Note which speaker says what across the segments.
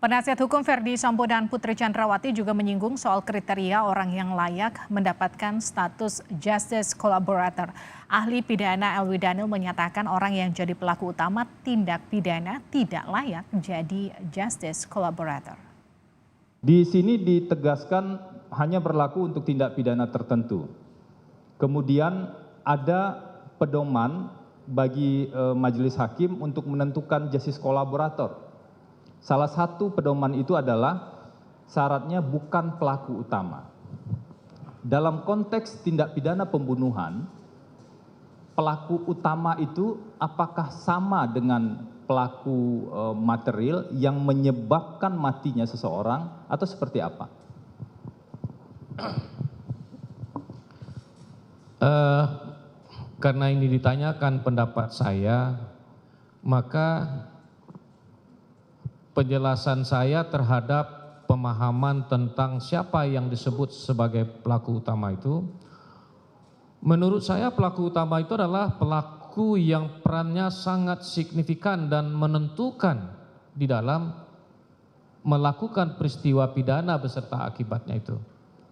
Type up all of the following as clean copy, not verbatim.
Speaker 1: Penasihat hukum Verdi Sambo dan Putri Chandrawati juga menyinggung soal kriteria orang yang layak mendapatkan status Justice Collaborator. Ahli pidana Elwi Daniel menyatakan orang yang jadi pelaku utama tindak pidana tidak layak jadi Justice Collaborator.
Speaker 2: Di sini ditegaskan hanya berlaku untuk tindak pidana tertentu. Kemudian ada pedoman bagi majelis hakim untuk menentukan justice collaborator. Salah satu pedoman itu adalah syaratnya bukan pelaku utama. Dalam konteks tindak pidana pembunuhan, pelaku utama itu apakah sama dengan pelaku material yang menyebabkan matinya seseorang atau seperti apa?
Speaker 3: Karena ini ditanyakan pendapat saya, maka penjelasan saya terhadap pemahaman tentang siapa yang disebut sebagai pelaku utama itu, menurut saya pelaku utama itu adalah pelaku yang perannya sangat signifikan dan menentukan di dalam melakukan peristiwa pidana beserta akibatnya itu.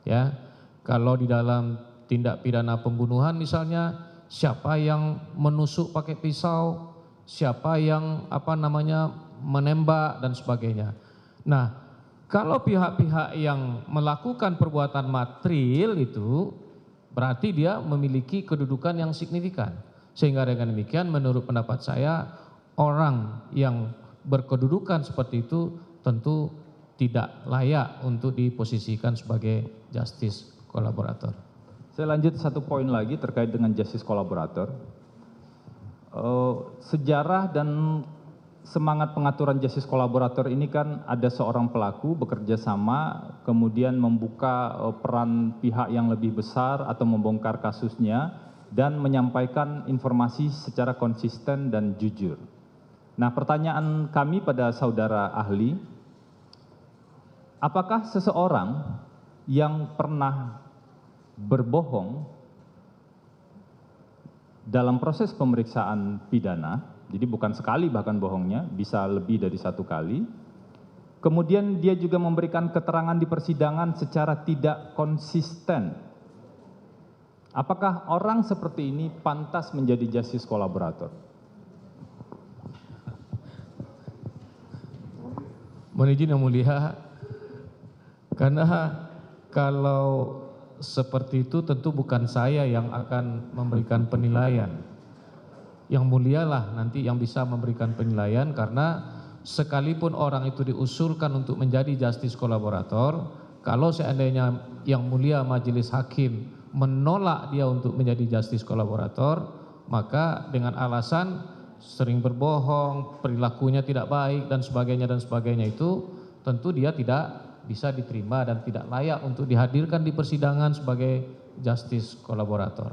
Speaker 3: Ya, kalau di dalam tindak pidana pembunuhan misalnya, siapa yang menusuk pakai pisau, siapa yang menembak dan sebagainya. Nah, kalau pihak-pihak yang melakukan perbuatan material itu berarti dia memiliki kedudukan yang signifikan. Sehingga dengan demikian menurut pendapat saya orang yang berkedudukan seperti itu tentu tidak layak untuk diposisikan sebagai justice collaborator.
Speaker 2: Saya lanjut satu poin lagi terkait dengan justice collaborator. Sejarah dan semangat pengaturan justice collaborator ini kan ada seorang pelaku bekerja sama, kemudian membuka peran pihak yang lebih besar atau membongkar kasusnya dan menyampaikan informasi secara konsisten dan jujur. Nah, pertanyaan kami pada saudara ahli, apakah seseorang yang pernah berbohong dalam proses pemeriksaan pidana, jadi bukan sekali bahkan bohongnya, bisa lebih dari satu kali. Kemudian dia juga memberikan keterangan di persidangan secara tidak konsisten. Apakah orang seperti ini pantas menjadi justice collaborator?
Speaker 3: Mohon izin yang mulia, karena kalau seperti itu tentu bukan saya yang akan memberikan penilaian. Yang mulialah nanti yang bisa memberikan penilaian, karena sekalipun orang itu diusulkan untuk menjadi justice collaborator, kalau seandainya yang mulia majelis hakim menolak dia untuk menjadi justice collaborator, maka dengan alasan sering berbohong, perilakunya tidak baik dan sebagainya itu tentu dia tidak bisa diterima dan tidak layak untuk dihadirkan di persidangan sebagai justice collaborator.